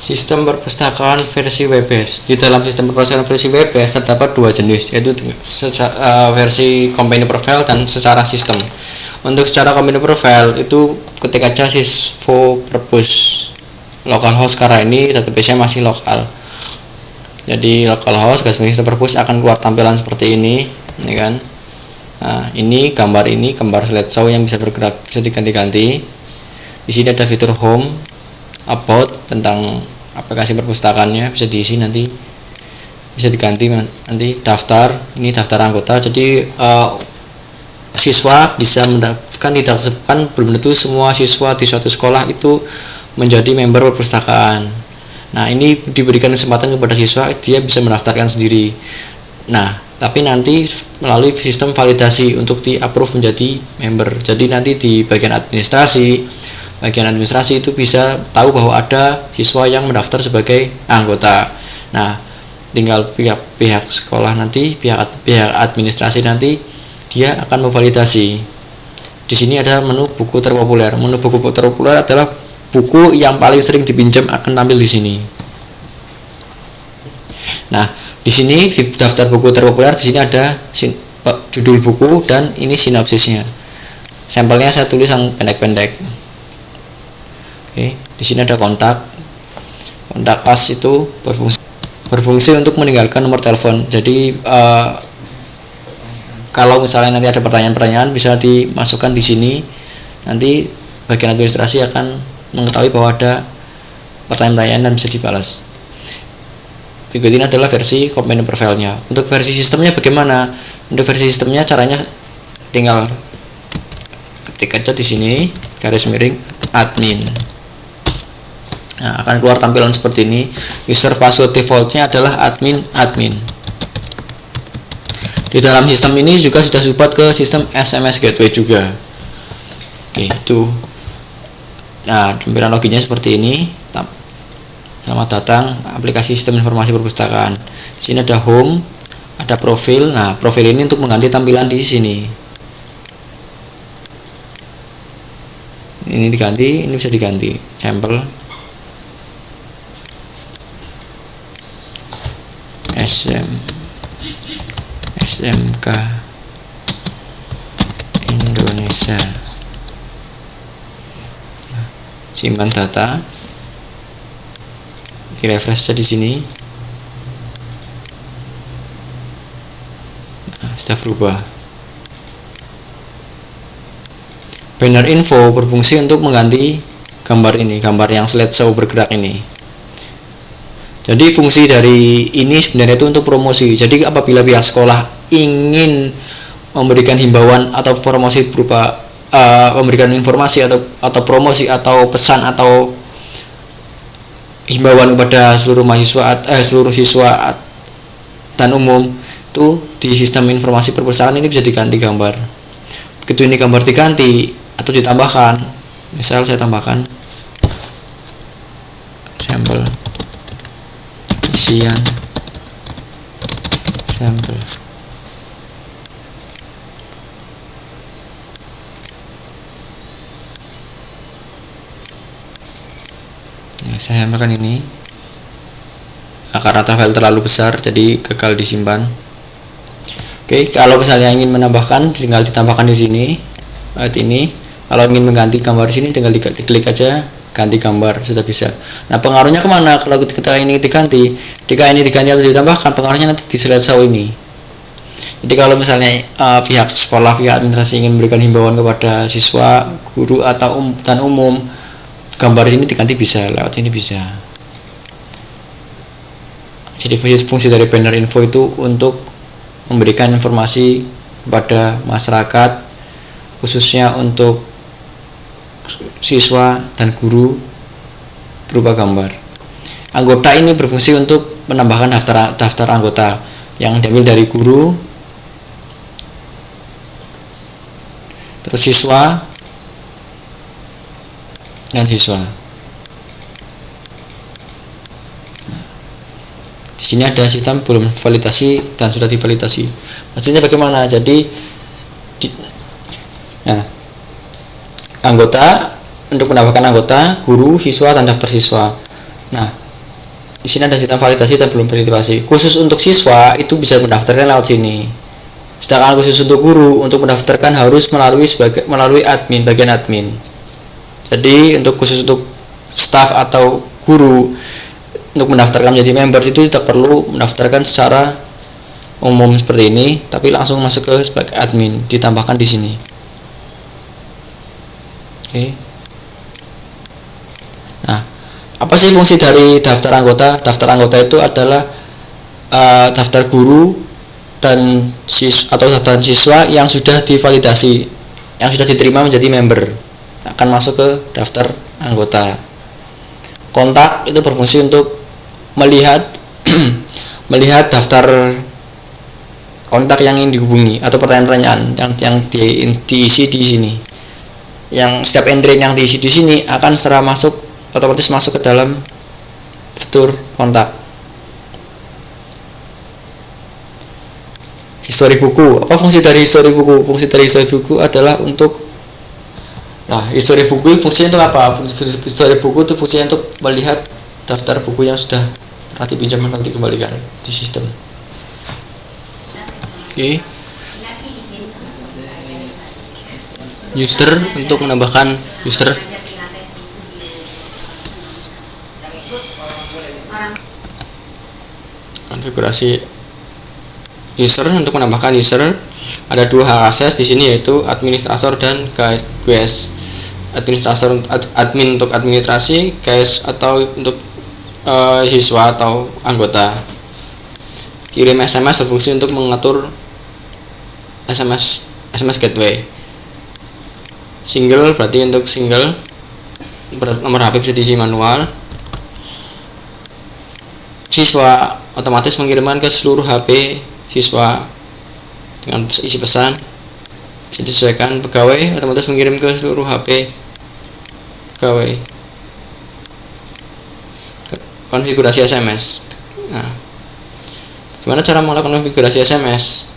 Sistem perpustakaan versi WebBase. Di dalam sistem perpustakaan versi WebBase terdapat dua jenis, yaitu versi company profile dan secara sistem. Untuk secara company profile itu ketik aja sysvo purpose localhost, karena ini database-nya masih lokal. Jadi localhost garis miring purpose akan keluar tampilan seperti ini kan. Nah, ini gambar slideshow yang bisa bergerak, bisa diganti-ganti. Di sini ada fitur home, about, tentang aplikasi perpustakaannya bisa diisi, nanti bisa diganti nanti daftar, ini daftar anggota. Jadi siswa bisa mendapatkan, belum tentu semua siswa di suatu sekolah itu menjadi member perpustakaan. Nah, ini diberikan kesempatan kepada siswa, dia bisa mendaftarkan sendiri. Nah, tapi nanti melalui sistem validasi untuk di-approve menjadi member. Jadi nanti di bagian administrasi itu bisa tahu bahwa ada siswa yang mendaftar sebagai anggota. Nah, tinggal pihak sekolah nanti, pihak administrasi nanti dia akan memvalidasi. Di sini ada menu buku terpopuler. Menu buku terpopuler adalah buku yang paling sering dipinjam akan tampil di sini. Nah, di sini di daftar buku terpopuler, di sini ada judul buku dan ini sinopsisnya. Sampelnya saya tulis yang pendek-pendek. Oke, di sini ada kontak us itu berfungsi untuk meninggalkan nomor telepon. Jadi kalau misalnya nanti ada pertanyaan-pertanyaan bisa dimasukkan di sini. Nanti bagian administrasi akan mengetahui bahwa ada pertanyaan-pertanyaan dan bisa dibalas. Berikut ini adalah versi company profile-nya. Untuk versi sistemnya bagaimana? Untuk versi sistemnya caranya tinggal ketik aja di sini garis miring admin. Nah, akan keluar tampilan seperti ini. User password defaultnya adalah admin. Di dalam sistem ini juga sudah support ke sistem SMS gateway juga. Oke, itu. Nah, tampilan loginnya seperti ini. Selamat datang aplikasi sistem informasi perpustakaan. Di sini ada home, ada profil. Nah, profil ini untuk mengganti tampilan di sini. Ini diganti, ini bisa diganti. Sampel SMK Indonesia. Simpan data, di refresh saja di sini. Nah, sudah berubah. Banner info berfungsi untuk mengganti gambar ini, gambar yang slideshow bergerak ini. Jadi fungsi dari ini sebenarnya itu untuk promosi. Jadi apabila pihak sekolah ingin memberikan himbauan atau promosi berupa memberikan informasi atau promosi atau pesan atau himbauan kepada seluruh siswa dan umum, itu di sistem informasi perpustakaan ini bisa diganti gambar. Begitu ini gambar diganti atau ditambahkan, misal saya tambahkan sampel isian sampel. Nah, saya sampaikan ini karena file terlalu besar jadi gagal disimpan. Oke, kalau misalnya ingin menambahkan tinggal ditambahkan di sini ayat ini. Kalau ingin mengganti gambar di sini tinggal diklik aja ganti gambar, sudah bisa. Nah, pengaruhnya kemana kalau ketika ini diganti? Ketika ini diganti atau ditambahkan, pengaruhnya nanti di slideshow ini. Jadi kalau misalnya pihak sekolah, pihak administrasi ingin memberikan himbauan kepada siswa, guru atau dan umum, gambar ini diganti bisa, lewat ini bisa. Jadi fungsi dari banner info itu untuk memberikan informasi kepada masyarakat, khususnya untuk siswa dan guru berupa gambar. Anggota ini berfungsi untuk menambahkan daftar anggota yang diambil dari guru, terus siswa dan siswa. Di sini ada sistem belum validasi dan sudah divalidasi. Maksudnya bagaimana? Jadi anggota, untuk menambahkan anggota, guru, siswa dan daftar siswa. Nah, Di sini ada sistem validasi dan belum validasi. Khusus untuk siswa itu bisa mendaftarkan lewat sini. Sedangkan khusus untuk guru untuk mendaftarkan harus melalui admin, bagian admin. Jadi untuk khusus untuk staff atau guru untuk mendaftarkan menjadi member itu tidak perlu mendaftarkan secara umum seperti ini, tapi langsung masuk ke sebagai admin, ditambahkan di sini. Oke. Nah, apa sih fungsi dari daftar anggota? Daftar anggota itu adalah daftar guru dan atau daftar siswa yang sudah divalidasi, yang sudah diterima menjadi member, akan masuk ke daftar anggota. Kontak itu berfungsi untuk melihat melihat daftar kontak yang ingin dihubungi atau pertanyaan-pertanyaan yang diisi di sini. Yang setiap entry yang diisi di sini akan secara otomatis masuk ke dalam fitur kontak. Histori buku. Apa fungsi dari histori buku? Fungsi dari histori buku adalah untuk histori buku fungsinya untuk apa? Histori buku itu fungsinya untuk melihat daftar buku yang sudah pernah dipinjam dan dikembalikan di sistem. Oke. User untuk menambahkan user. Konfigurasi user untuk menambahkan user ada dua hak akses di sini, yaitu administrator dan guest. Administrator admin untuk administrasi, guest atau untuk siswa atau anggota. Kirim SMS berfungsi untuk mengatur SMS gateway. Single berarti untuk single, nomor HP bisa diisi manual. Siswa otomatis mengirimkan ke seluruh HP siswa dengan isi pesan, bisa disesuaikan. Pegawai otomatis mengirim ke seluruh HP pegawai. Konfigurasi SMS. Nah, gimana cara melakukan konfigurasi SMS?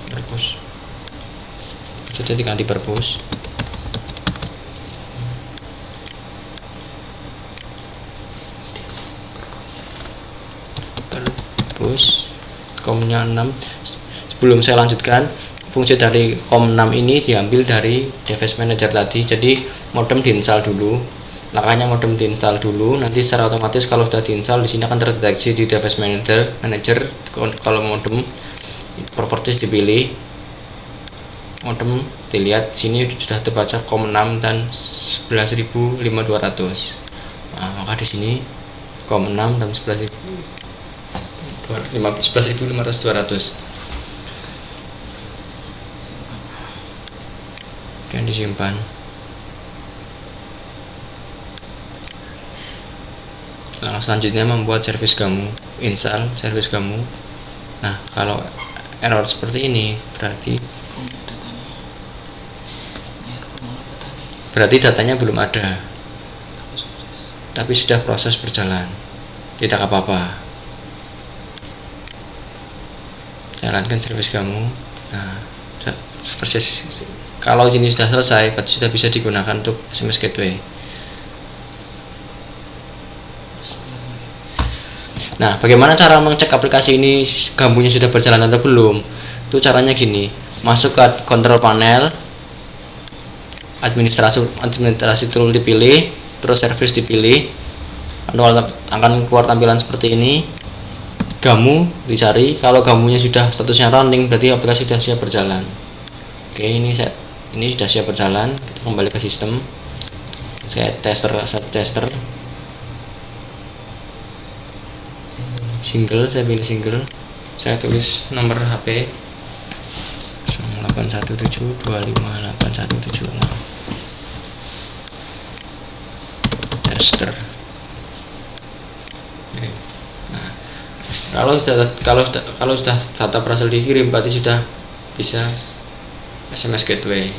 Perpus, jadi diganti perpus. Perpus COM-nya 6. Sebelum saya lanjutkan, fungsi dari COM 6 ini diambil dari device manager tadi. Jadi modem diinstal dulu. Langkahnya modem diinstal dulu, nanti secara otomatis kalau sudah diinstal di sini akan terdeteksi di device manager. Kalau modem properties dipilih, modem dilihat sini sudah terbaca COM 6 dan 11.500. Nah, maka di sini COM 6 dan 11.500 dan disimpan. Nah, selanjutnya membuat service kamu, install service kamu. Nah, kalau error seperti ini berarti datanya belum ada, tapi sudah proses berjalan. tidak apa-apa, jalankan service kamu. Nah, versi kalau ini sudah selesai, berarti sudah bisa digunakan untuk SMS gateway. Nah, bagaimana cara mengecek aplikasi ini gambungnya sudah berjalan atau belum? Itu caranya gini, masuk ke control panel, administrasi tool dipilih, terus service dipilih, akan keluar tampilan seperti ini. Gamu dicari, kalau gamunya sudah statusnya running, berarti aplikasi sudah siap berjalan. Oke, ini sudah siap berjalan. Kita kembali ke sistem, saya tester single, saya pilih single, saya tulis nomor HP 0817258176 tester. Nah, kalau sudah data berhasil dikirim, berarti sudah bisa SMS gateway.